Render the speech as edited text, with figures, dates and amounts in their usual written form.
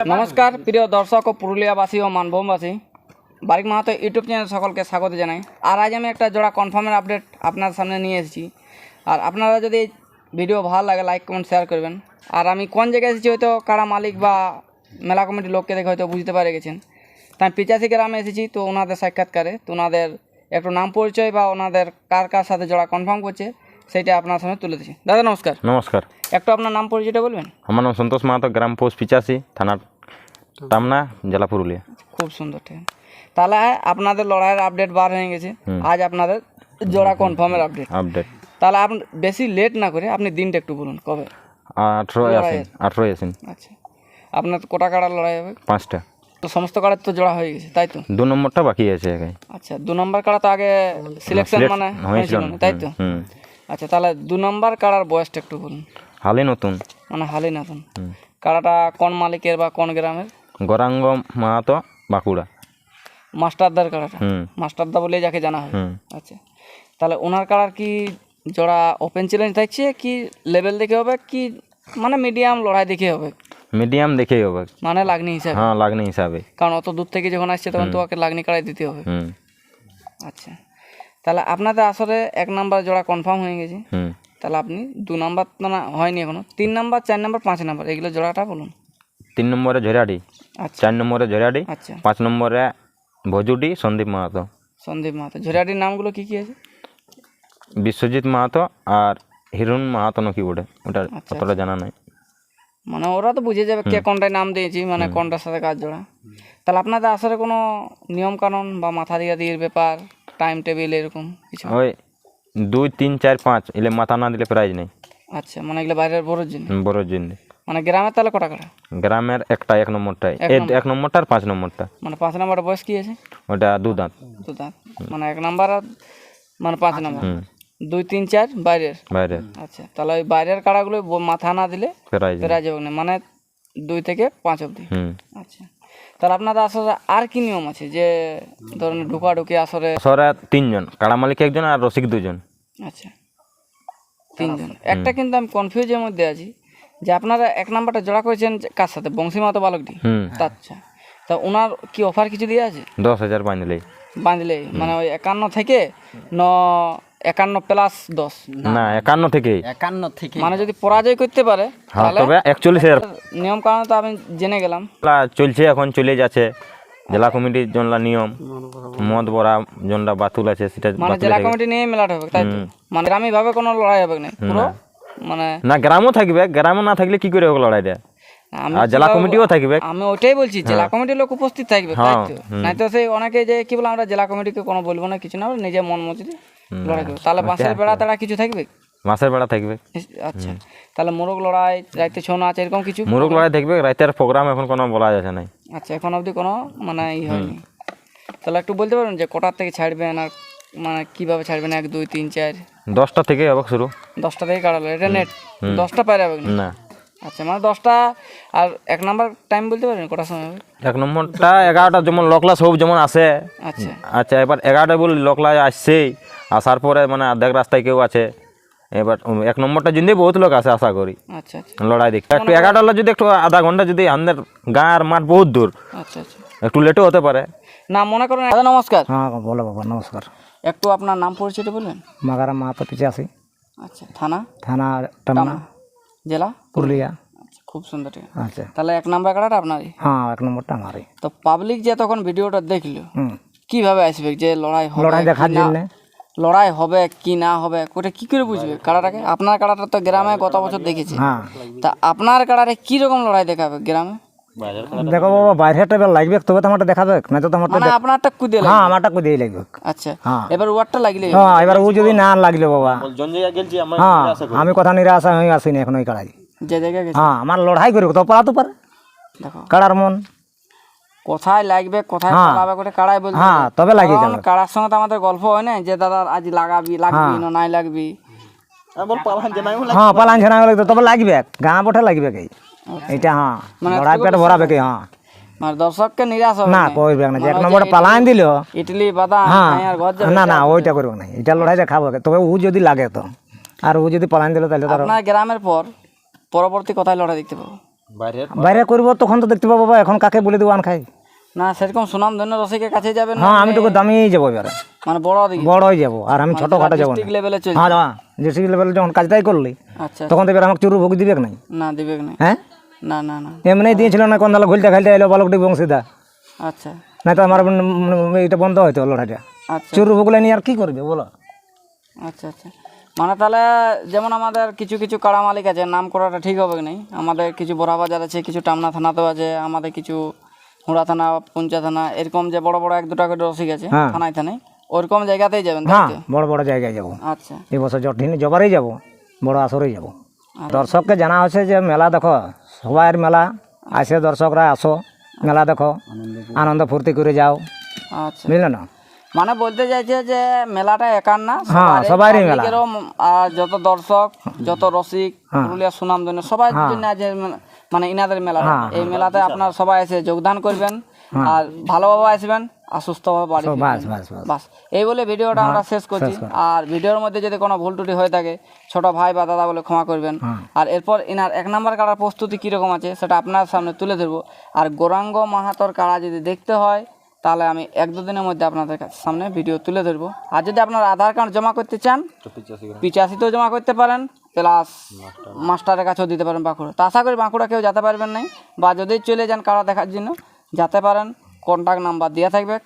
नमस्कार प्रिय दर्शक और पुरुलियाबासी और मानभूमबासी बारिक माहातो यूट्यूब चैनल सकलके स्वागत जानाई। और आज हमें एक जोड़ा कनफार्मेर अपडेट आपनार सामने निये एसेछि। और आपनारा यदि भिडियो भालो लागे लाइक कमेंट शेयर करबेन। और आमी कोन जायगाय एसेछि हयतो काड़ा मालिक बा मेला कमिटी लोकके देखे हयतो बुझते पारे गेछेन। तो आमी पिचासी ग्रामे एसेछि, तो ओनादेर साक्षात्कारे तो ओनादेर एकटु नाम परिचय बा ओनादेर कार कार साथे जोड़ा कनफार्म करছে সেইটা আপনার সামনে তুলে দিচ্ছি। দাদা নমস্কার। নমস্কার। একটু আপনার নাম পরিচয়টা বলবেন? আমার নাম সন্তোষ মাহাতো, গ্রাম পোস্ট 85, থানা টামনা, জেলা পুরুলিয়া। খুব সুন্দর, ঠিক। তাহলে আপনাদের লড়াইয়ের আপডেট বার হয়ে গেছে, আজ আপনাদের জোড়া কনফার্মের আপডেট। তাহলে আপনি বেশি লেট না করে আপনি দিনটা একটু বলুন কবে? 18 আসেন। আচ্ছা, আপনার কটা কাড়া লড়াই হবে? 5টা। তো সমস্ত কাড়া তো জোড়া হয়ে গেছে, তাই তো? 2 নম্বরটা বাকি আছে আগে। আচ্ছা, 2 নম্বর কাড়া তো আগে সিলেকশন মানে হয়েছিল, তাই তো? আচ্ছা, তাহলে 2 নম্বর কাড়ার বয়সটা একটু বলুন। হালি নতুন, মানে হালি নতুন। কাড়াটা কোন মালিকের বা কোন গ্রামের? গরাঙ্গ মাহাতো, বাঁকুড়া। মাস্টারদার কাড়াটা? মাস্টারদা বলে যাকে জানা হয়। আচ্ছা, তাহলে ওনার কাড়ার কি জোড়া ওপেন চ্যালেঞ্জ থাকছে, কি লেভেল দেখে হবে, কি মানে মিডিয়াম লড়াই দেখে হবে? মিডিয়াম দেখেই হবে, মানে লাগনি হিসাবে? হ্যাঁ, লাগনি হিসাবে। কারণ অত দূর থেকে যখন আসছে তখন তো ওকে লাগনি কাড়াই দিতে হবে। আচ্ছা, তাহলে আপনাদের আসলে 1 নাম্বার জোড়া কনফার্ম হয়ে গেছে। তাহলে আপনি 2 নাম্বার না হয়নি এখনো, 3 নাম্বার 4 নাম্বার 5 নাম্বার এগুলো জোড়াটা বলুন। 3 নম্বরে ঝরাডি। আচ্ছা। 4 নম্বরে ঝরাডি। আচ্ছা। 5 নম্বরে ভজুডি সন্দীপ মাহাতো। সন্দীপ মাহাতো। ঝরাডির নামগুলো কি কি আছে? বিশ্বজিৎ মাহাতো আর হিরণ মাহাতো নাকি ওটা অতটা জানা নাই। মানে ওরা তো বুঝে যাবে কে কোনটায় নাম দিয়েছি, মানে কোনটার সাথে কাজ জোড়া। তাহলে আপনাদের আসলে কোনো নিয়ম কানুন বা মাথা দিয়ে ব্যাপার, টাইম টেবিল এরকম কিছু? ওই 2, 3, 4, 5 এলে মাথা না দিলে প্রাইজ নেই। আচ্ছা, মানে এগুলো বাইরের বড়োর জন্য? বড়োর জন্য। মানে গ্রামের তাহলে কটা কাটা? গ্রামের একটা, 1 নম্বরটাই, 1 নম্বরটা আর 5 নম্বরটা। মানে 5 নম্বরের বয়স কি আছে? ওটা 2 দাঁত। 2 দাঁত। মানে 1 নাম্বার আর মানে 5 নাম্বার, 2, 3, 4 বাইরের। আচ্ছা, তাহলে ওই বাইরের কাড়াগুলো মাথা না দিলে প্রাইজ হবে না, মানে 2 থেকে 5 অবধি। আচ্ছা, তাহলে আপনাদের আসলে আর কি নিয়ম আছে? যে ধরুন ঢুকাঢুকি আসরে 3 জন, কাড়া মালিক 1 জন আর রসিক 2 জন। আচ্ছা, 3 জন। একটা কিন্তু আমি কনফিউজের মধ্যে আছি যে আপনারা 1 নাম্বারটা জোড়া করেছেন কার সাথে? বংশী মাহাতো বালকটি। আচ্ছা, তা ওনার কি অফার কিছু দিয়ে আছে? 10,000 বাঁধলেই। মানে ওই 51 থেকে 51 প্লাস 10 না, 51 থেকে। মানে যদি পরাজয় করতে পারে তবে 41,000। নিয়ম কারণ তো আমি জেনে গেলাম, চলছে, এখন চলে যাচ্ছে জেলা কমিটির জনলা নিয়ম। মদ বড়া জনরা বাতুল আছে, সেটা মানে জেলা কমিটি নিয়ে মেলাটা হবে, তাই তো? মানে গ্রামী ভাবে কোনো লড়াই হবে না পুরো? মানে না, গ্রামও থাকবে, গ্রামও না থাকলে কি করে হবে লড়াইটা? আর জেলা কমিটিও থাকবে। আমি ওইটাই বলছি, জেলা কমিটির লোক উপস্থিত থাকবে, তাই তো? নাই তো সেই অনেকে যে কি বলে আমরা জেলা কমিটিকে কোনো বলবো না, কিছু না, নিজে মন মর্জি লড়াই করবে। তাহলে বাঁশের বেড়া তারা কিছু থাকবে? মাছের বেড়া থাকবে। আচ্ছা, তাহলে মোরগ লড়াই, রাইতে ছৌ নাচ এরকম কিছু? মোরগ লড়াই থাকবে, রাতের প্রোগ্রাম এখন কোনো বলা যাচ্ছে না। আচ্ছা, এখন অবধি কোনো মানে হয়নি। তাহলে একটু বলতে পারবেন যে কটার থেকে ছাড়বেন আর মানে কিভাবে ছাড়বেন? 1, 2, 3, 4 10টা থেকে হবে শুরু। 10টা থেকে কাটালো এটা নেট? 10টা পারে হবে না? আচ্ছা, মানে 10টা। আর 1 নাম্বার টাইম বলতে পারবেন কটার সময় হবে? 1 নম্বরটা 11টা, যেমন লোকলা সব যেমন আসে। আচ্ছা। আচ্ছা, এবার 11টা বলি লোকলা আসছেই, আসার পরে মানে অর্ধেক রাস্তায় কেউ আছে। এবার 1 নম্বরটা যদি বহুত লোক আসে আশা করি। আচ্ছা আচ্ছা, লড়াই দেখতে একটু 11টা যদি একটু আধা ঘন্টা, যদি আমাদের গাঁ আর মাঠ বহুত দূর। আচ্ছা আচ্ছা, একটু লেটও হতে পারে। না মনে করেন। দাদা নমস্কার। হ্যাঁ বলো বাবা, নমস্কার। একটু আপনার নাম পরিচয়টা বলবেন? মাগারাম মাহাতো, 85। আচ্ছা, থানা টামনা, জেলা পুরুলিয়া। আচ্ছা, খুব সুন্দর, ঠিক। আচ্ছা, তাহলে 1 নাম্বার কাড়াটা আপনারই? হ্যাঁ, 1 নম্বরটা আমারই। তো পাবলিক যে তখন ভিডিওটা দেখলো কিভাবে আসবে যে লড়াই হবে? লড়াই দেখার জন্য। লড়াই হবে কি না হবে ওটা কি করে বুঝবে কাড়াটাকে? আপনার কাড়াটা তো গ্রামে গত বছর দেখেছি। হ্যাঁ, তা আপনার কাড়ারে কি রকম লড়াই দেখাবে গ্রামে? দেখো বাবা, বাইরেটা এবার লাগবে তবে তো আমারটা দেখাবে, না তো তোমারটা। মানে আপনারটা কুদে লাগবে? হ্যাঁ, আমারটা কুদেই লাগবে। আচ্ছা, এবার ওয়ারটা লাগলে? হ্যাঁ, এবার ও যদি না লাগলে বাবা, হ্যাঁ, আমি কথা নিরাশা হয়ে আসিনি এখন ওই কাড়াই যে জায়গায় গেছে। হ্যাঁ, আমার লড়াই করবে তো পালাতে পারে। দেখো কাড়ার মন কোথায় লাগবে, কোথায় পালাবে করে কাড়াই বলতে। হ্যাঁ, তবে লাগিয়ে যাবে। কাড়ার সঙ্গে তো আমাদের গল্প হয় না যে দাদা আজ লাগবি না নাই লাগবি। হ্যাঁ, পালান ঝেনা লাগবে তবে লাগবে, গাঁ বটে লাগবে কি এইটা। হ্যাঁ, লড়াই পেট ভরাবে কি? হ্যাঁ, মানে দর্শককে নিরাশ হবে না, করবে না। যে 1 নম্বরটা পালান দিল ইডলি বাদাম আর ঘর যাবে না, ওইটা করবে না। এটা লড়াই দেখাবো তবে ও যদি লাগে তো, আর ও যদি পালান দিল তাহলে আপনার গ্রামের পর পরবর্তী কোথায় লড়াই দেখতে পাবো? বাইরে বাইরে করবো তখন তো দেখতে পাবো বাবা, এখন কাকে বলে দেবো আন খাই। না সেরকম সুনাম ধন্য রসিকের কাছে যাবেন না, হ্যাঁ আমি তোকে দামিয়েই যাবো এবারে, মানে বড় দিকে বড়ই যাবো, আর আমি ছোটো খাটো যাবো না। ডিস্ট্রিক্ট লেভেলে চলছে। হ্যাঁ হ্যাঁ, ডিস্ট্রিক্ট লেভেলে যখন কাজটাই করলি আচ্ছা, তখন তো এবার আমাকে চুরু ভোগ দিবে নাই। না দিবে না, হ্যাঁ না না না, এমনি দিয়েছিল না, কোন দালা ঘুলতে খাইতে এলো বালকটি বংশীদা, আচ্ছা না তো আমার এটা বন্ধ হয়তো লড়াইটা। আচ্ছা চুরু ভোগলে নিয়ে আর কি করবে বলো? আচ্ছা আচ্ছা, মানে তাহলে যেমন আমাদের কিছু কিছু কাড়া মালিক আছে, নাম করাটা ঠিক হবে কি নাই, আমাদের কিছু বড়া বাজার আছে, কিছু টামনা থানাতেও আছে, আমাদের কিছু হুড়া থানা, পুঞ্চা থানা, এরকম যে বড় বড় 1-2টা করে রসিক আছে হ্যাঁ। থানায় থানায়, ওরকম জায়গাতেই যাবেন তাই হ্যাঁ তো? বড় বড় জায়গায় যাবো, আচ্ছা এবছর জটিন জবারেই যাবো, বড় আসরেই যাবো। দর্শককে জানা হচ্ছে যে মেলা দেখো, সবাইয়ের মেলা আসে, দর্শকরা আসো মেলা দেখো, আনন্দ ফুর্তি করে যাও, আচ্ছা, বুঝলে না? মানে বলতে চাইছে যে মেলাটা একার না, হ্যাঁ, সবারই মেলা। public-এরও, আর যত দর্শক, যত রসিক, পুরুলিয়া সুনাম ধন্য সবার জন্য আছে মানে ইনাদের মেলা। এই মেলাতে আপনারা সবাই এসে যোগদান করবেন, আর ভালোভাবে আসবেন আর সুস্থভাবে বাড়ি ফিরবেন। বাস বাস বাস বাস এই বলে ভিডিওটা আমরা শেষ করছি। আর ভিডিওর মধ্যে যদি কোনো ভুল ত্রুটি হয়ে থাকে ছোট ভাই বা দাদা বলে ক্ষমা করবেন। আর এরপর ইনার 1 নাম্বার কাড়ার প্রস্তুতি কীরকম আছে সেটা আপনার সামনে তুলে ধরবো। আর গৌরাঙ্গ মাহাতোর কাড়া যদি দেখতে হয় তাহলে আমি 1-2 দিনের মধ্যে আপনাদের সামনে ভিডিও তুলে ধরবো। আর যদি আপনার আধার কার্ড জমা করতে চান 85তেও জমা করতে পারেন, প্লাস মাস্টারের কাছেও দিতে পারেন বাঁকুড়া। তো আশা করি বাঁকুড়া কেউ যেতে পারবেন নাই, বা যদি চলে যান কাড়া দেখার জন্য যেতে পারেন, কন্ট্যাক্ট নাম্বার দেওয়া থাকবে,